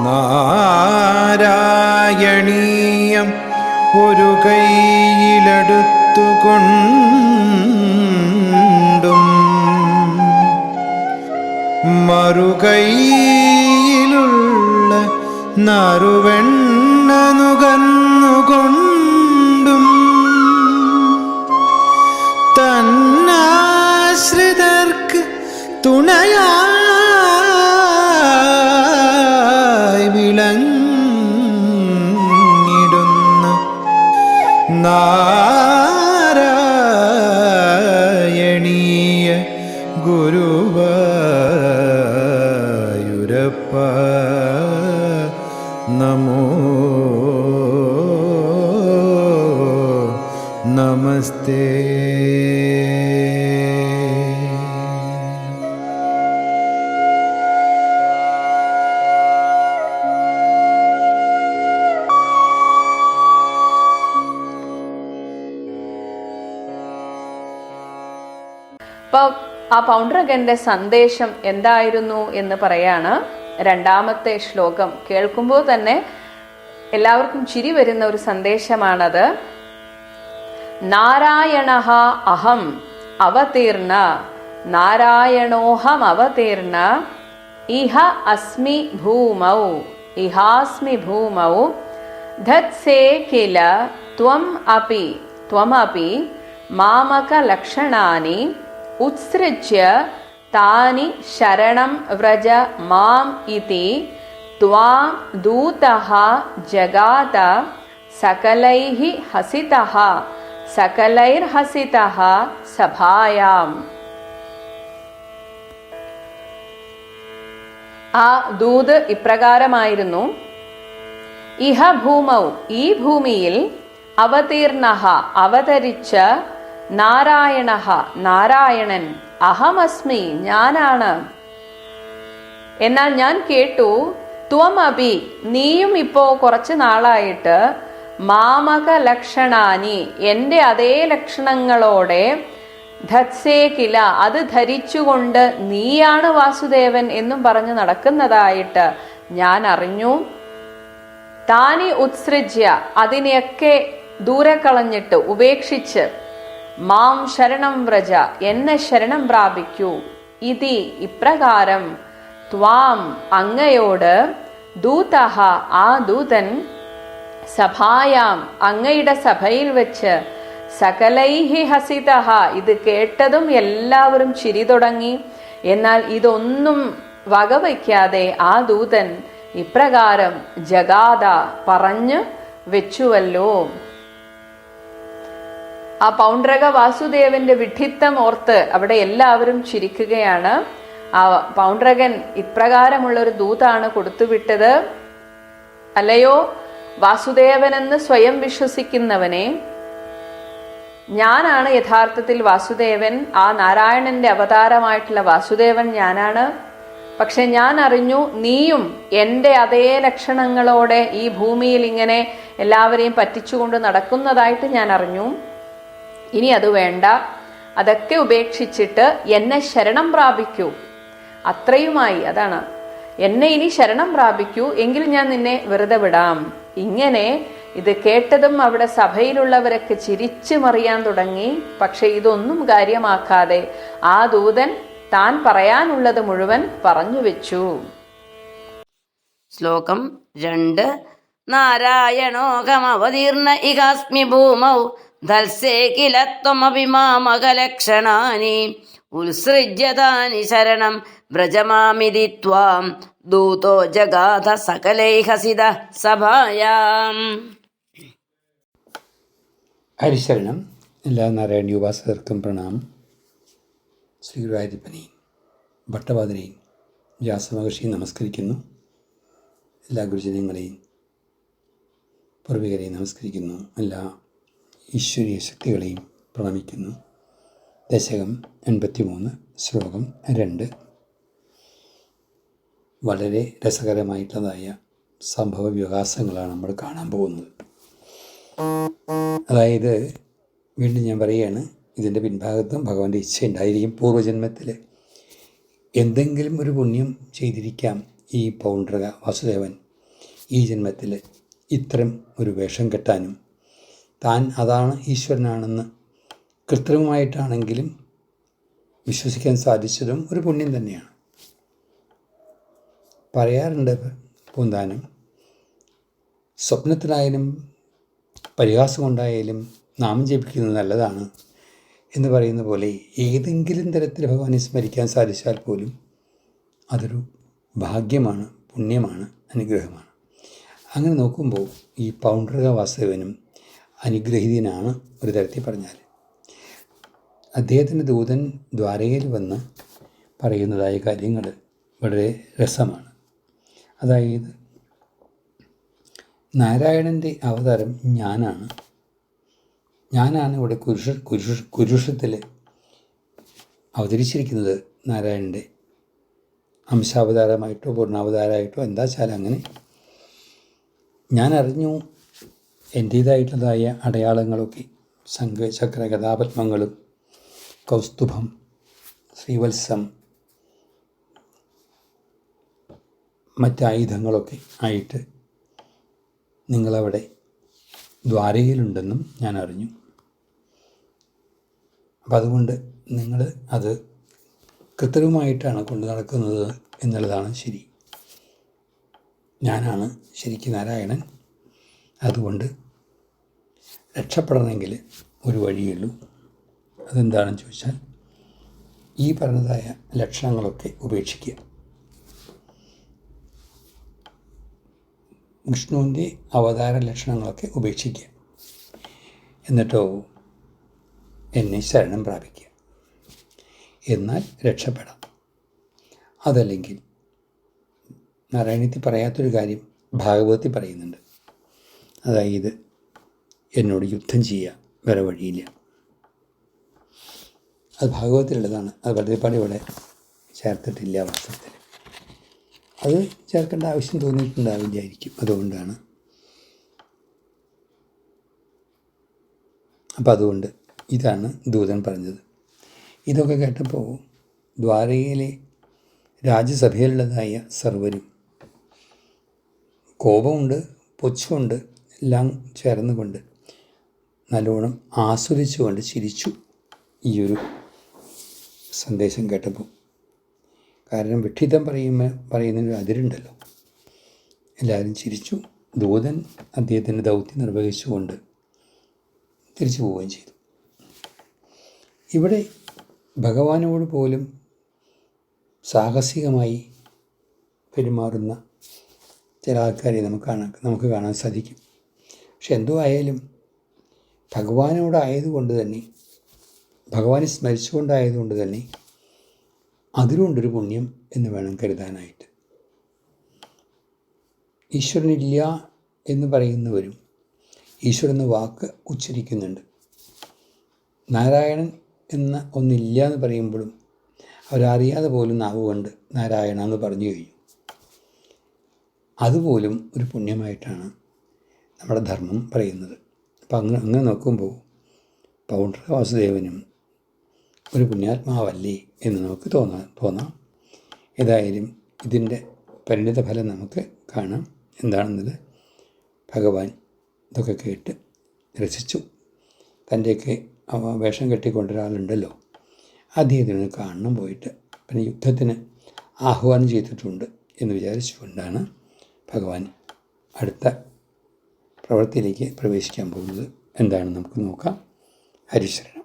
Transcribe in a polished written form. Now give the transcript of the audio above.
നാരായണീയം ഒരു കൈയിലെടുത്തുകൊണ്ടും മറുകൈയിലുള്ള നറുവെണ്ണ നുകർന്നുകൊണ്ടും തന്നാശ്രിതർക്ക് തുണയായി വിളങ്ങിടുന്ന നാരായണീയ ഗുരുവായൂരപ്പ നമോ നമസ്തേ. അപ്പോൾ ആ പൗണ്ഡ്രകന്റെ സന്ദേശം എന്തായിരുന്നു എന്ന് പറയാണ്. രണ്ടാമത്തെ ശ്ലോകം കേൾക്കുമ്പോൾ തന്നെ എല്ലാവർക്കും ചിരി വരുന്ന ഒരു സന്ദേശമാണത്. നാരായണഃ അഹം അവതീർണ നാരായണോഹം അവതീർണ ഇഹ അസ്മി ഭൂമൗ ഇഹാസ്മി ഭൂമൗ ധത്സേ കില ത്വമപി മാമക ലക്ഷണാനി ഉത്സൃജ്യ താനി ശരണം വ്രജ മാം ഇതി ത്വാം ദൂതഃ ജഗാത സകലൈർഹസിതഃ സഭായാം. ആ ദൂത് ഇപ്രകാരമായിരുന്നു. ഇഹ ഭൂമൗ ഈ ഭൂമിയിൽ അവതീർണഃ അവതരിച്ച നാരായണഃ നാരായണൻ അഹമസ്മി ഞാനാണ്. എന്നാൽ ഞാൻ കേട്ടു ത്വമപി നീയും ഇപ്പോ കുറച്ചു നാളായിട്ട് മാമക ലക്ഷണാനി എന്റെ അതേ ലക്ഷണങ്ങളോടെ ധത്സേ കില അത് ധരിച്ചുകൊണ്ട് നീയാണ് വാസുദേവൻ എന്നും പറഞ്ഞു നടക്കുന്നതായിട്ട് ഞാൻ അറിഞ്ഞു. താനി ഉത്സൃജ്യ അതിനെയൊക്കെ ദൂരെ കളഞ്ഞിട്ട് ഉപേക്ഷിച്ച് മാം ശരണം വ്രജ എന്നെ ശരണം പ്രാപിക്കൂ. ഇതി ഇപ്രകാരം ത്വാം അങ്ങയോട് ദൂതഃ ആ ദൂതൻ സഭായാം അങ്ങയുടെ സഭയിൽ വെച്ച് സകലൈഹി ഹസിതഃ ഇത് കേട്ടതും എല്ലാവരും ചിരി തുടങ്ങി. എന്നാൽ ഇതൊന്നും വകവയ്ക്കാതെ ആ ദൂതൻ ഇപ്രകാരം ജഗാത പറഞ്ഞു വെച്ചുവല്ലോ. ആ പൗണ്ഡ്രക വാസുദേവന്റെ വിഡ്ഢിത്തം ഓർത്ത് അവിടെ എല്ലാവരും ചിരിക്കുകയാണ്. ആ പൗണ്ഡ്രകൻ ഇപ്രകാരമുള്ളൊരു ദൂതാണ് കൊടുത്തുവിട്ടത്. അല്ലയോ വാസുദേവനെന്ന് സ്വയം വിശ്വസിക്കുന്നവനെ, ഞാനാണ് യഥാർത്ഥത്തിൽ വാസുദേവൻ, ആ നാരായണന്റെ അവതാരമായിട്ടുള്ള വാസുദേവൻ ഞാനാണ്. പക്ഷെ ഞാൻ അറിഞ്ഞു നീയും എൻ്റെ അതേ ലക്ഷണങ്ങളോടെ ഈ ഭൂമിയിൽ ഇങ്ങനെ എല്ലാവരെയും പറ്റിച്ചുകൊണ്ട് നടക്കുന്നതായിട്ട് ഞാൻ അറിഞ്ഞു. ഇനി അത് വേണ്ട, അതൊക്കെ ഉപേക്ഷിച്ചിട്ട് എന്നെ ശരണം പ്രാപിക്കൂ. അത്രയുമായി, അതാണ് എന്നെ ഇനി ശരണം പ്രാപിക്കൂ, എങ്കിൽ ഞാൻ നിന്നെ വെറുതെ വിടാം. ഇങ്ങനെ ഇത് കേട്ടതും അവിടെ സഭയിലുള്ളവരൊക്കെ ചിരിച്ചു മറിയാൻ തുടങ്ങി. പക്ഷെ ഇതൊന്നും കാര്യമാക്കാതെ ആ ദൂതൻ താൻ പറയാനുള്ളത് മുഴുവൻ പറഞ്ഞു വെച്ചു. ശ്ലോകം 2. നാരായണോഹമവതീർണ ഇഹാസ്മി ഭൂമൗ ധൽസേ കില ത്വമപി മാമകലക്ഷണാനി ഉത്സൃജ്യതാനി ശരണം വ്രജമാമിതി ത്വാം ദൂതോ ജഗാധ സകലൈഹസിത സഭായാം. ഹരിശരണം. എല്ലാ നാരായണ ഉപാസകർക്കും പ്രണാമം. ശ്രീ ഗുരുവായൂരപ്പനെയും ഭട്ടപാദനെയും വ്യാസമഹർഷിയും നമസ്കരിക്കുന്നു. എല്ലാ ഗുരുജനങ്ങളെയും പൂർവികരെയും നമസ്കരിക്കുന്നു. എല്ലാ ഈശ്വരീയ ശക്തികളെയും പ്രണമിക്കുന്നു. ദശകം 83 ശ്ലോകം 2. വളരെ രസകരമായിട്ടുള്ളതായ സംഭവ വികാസങ്ങളാണ് നമ്മൾ കാണാൻ പോകുന്നത്. അതായത് വീണ്ടും ഞാൻ പറയുകയാണ്, ഇതിൻ്റെ പിൻഭാഗത്തും ഭഗവാന്റെ ഇച്ഛ ഉണ്ടായിരിക്കും. പൂർവ്വജന്മത്തിൽ എന്തെങ്കിലും ഒരു പുണ്യം ചെയ്തിരിക്കാം ഈ പൗണ്ഡ്രക വാസുദേവൻ ഈ ജന്മത്തിൽ ഇത്തരം ഒരു വേഷം കെട്ടാനും താൻ അതാണ് ഈശ്വരനാണെന്ന് കൃത്രിമമായിട്ടാണെങ്കിലും വിശ്വസിക്കാൻ സാധിച്ചതും ഒരു പുണ്യം തന്നെയാണ്. പറയാറുണ്ട് പൂന്താനം, സ്വപ്നത്തിലായാലും പരിഹാസം കൊണ്ടായാലും നാമം ജപിക്കുന്നത് നല്ലതാണ് എന്ന് പറയുന്ന പോലെ ഏതെങ്കിലും തരത്തിൽ ഭഗവാനെ സ്മരിക്കാൻ സാധിച്ചാൽ പോലും അതൊരു ഭാഗ്യമാണ്, പുണ്യമാണ്, അനുഗ്രഹമാണ്. അങ്ങനെ നോക്കുമ്പോൾ ഈ പൗണ്ഡ്രിക വാസുദേവനും അനുഗ്രഹീതനാണ് ഒരു തരത്തിൽ പറഞ്ഞാൽ. അദ്ദേഹത്തിൻ്റെ ദൂതൻ ദ്വാരകയിൽ വന്ന് പറയുന്നതായ കാര്യങ്ങൾ വളരെ രസമാണ്. അതായത് നാരായണൻ്റെ അവതാരം ഞാനാണ് ഇവിടെ കുരുഷത്തിൽ അവതരിച്ചിരിക്കുന്നത്. നാരായണൻ്റെ അംശാവതാരമായിട്ടോ പൂർണ്ണാവതാരമായിട്ടോ എന്താ വെച്ചാൽ അങ്ങനെ ഞാൻ അറിഞ്ഞു എൻ്റേതായിട്ടുള്ളതായ അടയാളങ്ങളൊക്കെ ശംഖ ചക്ര കഥാപത്മങ്ങളും കൗസ്തുഭം ശ്രീവത്സം മറ്റായുധങ്ങളൊക്കെ ആയിട്ട് നിങ്ങളവിടെ ദ്വാരകയിലുണ്ടെന്നും ഞാൻ അറിഞ്ഞു. അപ്പം അതുകൊണ്ട് നിങ്ങൾ അത് കൃത്രിമമായിട്ടാണ് കൊണ്ടു നടക്കുന്നത് എന്നുള്ളതാണ് ശരി. ഞാനാണ് ശരിക്കും നാരായണൻ. അതുകൊണ്ട് രക്ഷപ്പെടണമെങ്കിൽ ഒരു വഴിയുള്ളൂ. അതെന്താണെന്ന് ചോദിച്ചാൽ ഈ പറഞ്ഞതായ ലക്ഷണങ്ങളൊക്കെ ഉപേക്ഷിക്കുക. വിഷ്ണുവിൻ്റെ അവതാര ലക്ഷണങ്ങളൊക്കെ ഉപേക്ഷിക്കുക. എന്നിട്ടോ എന്നെ ശരണം പ്രാപിക്കുക. എന്നാൽ രക്ഷപ്പെടാം. അതല്ലെങ്കിൽ നാരായണത്തിൽ പറയാത്തൊരു കാര്യം ഭാഗവതത്തിൽ പറയുന്നുണ്ട്. അതായത് എന്നോട് യുദ്ധം ചെയ്യുക, വേറെ വഴിയില്ല. അത് ഭാഗവതത്തിലുള്ളതാണ്. അത് ഭദ്രപ്പാടി ഇവിടെ ചേർത്തിട്ടില്ല. വാസ്തവത്തിൽ അത് ചേർക്കേണ്ട ആവശ്യം തോന്നിയിട്ടുണ്ടാവില്ലായിരിക്കും. അതുകൊണ്ടാണ്. അപ്പം അതുകൊണ്ട് ഇതാണ് ദൂതൻ പറഞ്ഞത്. ഇതൊക്കെ കേട്ടപ്പോൾ ദ്വാരകയിലെ രാജ്യസഭയിലുള്ളതായ സർവരും കോപമുണ്ട്, പുച്ഛമുണ്ട്, എല്ലാം ചേർന്നുകൊണ്ട് നല്ലോണം ആസ്വദിച്ചുകൊണ്ട് ചിരിച്ചു ഈ ഒരു സന്ദേശം കേട്ടപ്പോൾ. കാരണം വിഡ്ഢിത്തം പറയുന്നതിനൊരു അതിരുണ്ടല്ലോ. എല്ലാവരും ചിരിച്ചു. ദൂതൻ അദ്ദേഹത്തിൻ്റെ ദൗത്യം നിർവഹിച്ചുകൊണ്ട് തിരിച്ചു പോവുകയും ചെയ്തു. ഇവിടെ ഭഗവാനോട് പോലും സാഹസികമായി പെരുമാറുന്ന ചില ആൾക്കാരെ നമുക്ക് കാണാൻ സാധിക്കും. പക്ഷെ എന്തോ ആയാലും ഭഗവാനോടായതുകൊണ്ട് തന്നെ, ഭഗവാനെ സ്മരിച്ചുകൊണ്ടായതുകൊണ്ട് തന്നെ അതിലുണ്ടൊരു പുണ്യം എന്ന് വേണം കരുതാനായിട്ട്. ഈശ്വരനില്ല എന്ന് പറയുന്നവരും ഈശ്വരൻ എന്ന വാക്ക് ഉച്ചരിക്കുന്നുണ്ട്. നാരായണൻ എന്ന ഒന്നില്ല എന്ന് പറയുമ്പോഴും അവരറിയാതെ പോലും നാവുകൊണ്ട് നാരായണ എന്ന് പറഞ്ഞു കഴിഞ്ഞു. അതുപോലും ഒരു പുണ്യമായിട്ടാണ് നമ്മുടെ ധർമ്മം പറയുന്നത്. അപ്പം അങ്ങനെ നോക്കുമ്പോൾ പൗണ്ഡ്രിക വാസുദേവനും ഒരു പുണ്യാത്മാവല്ലേ എന്ന് നമുക്ക് തോന്നാം. ഏതായാലും ഇതിൻ്റെ പരിണിത ഫലം നമുക്ക് കാണാം. എന്താണെന്നത് ഭഗവാൻ ഇതൊക്കെ കേട്ട് രസിച്ചു. തൻ്റെയൊക്കെ വേഷം കെട്ടിക്കൊണ്ടൊരാളുണ്ടല്ലോ, അദ്ദേഹത്തിന് കാണണം പോയിട്ട് പിന്നെ യുദ്ധത്തിന് ആഹ്വാനം ചെയ്തിട്ടുണ്ട് എന്ന് വിചാരിച്ചുകൊണ്ടാണ് ഭഗവാൻ അടുത്ത പ്രവൃത്തിയിലേക്ക് പ്രവേശിക്കാൻ പോകുന്നത്. എന്താണെന്ന് നമുക്ക് നോക്കാം. ഹരിശരണം.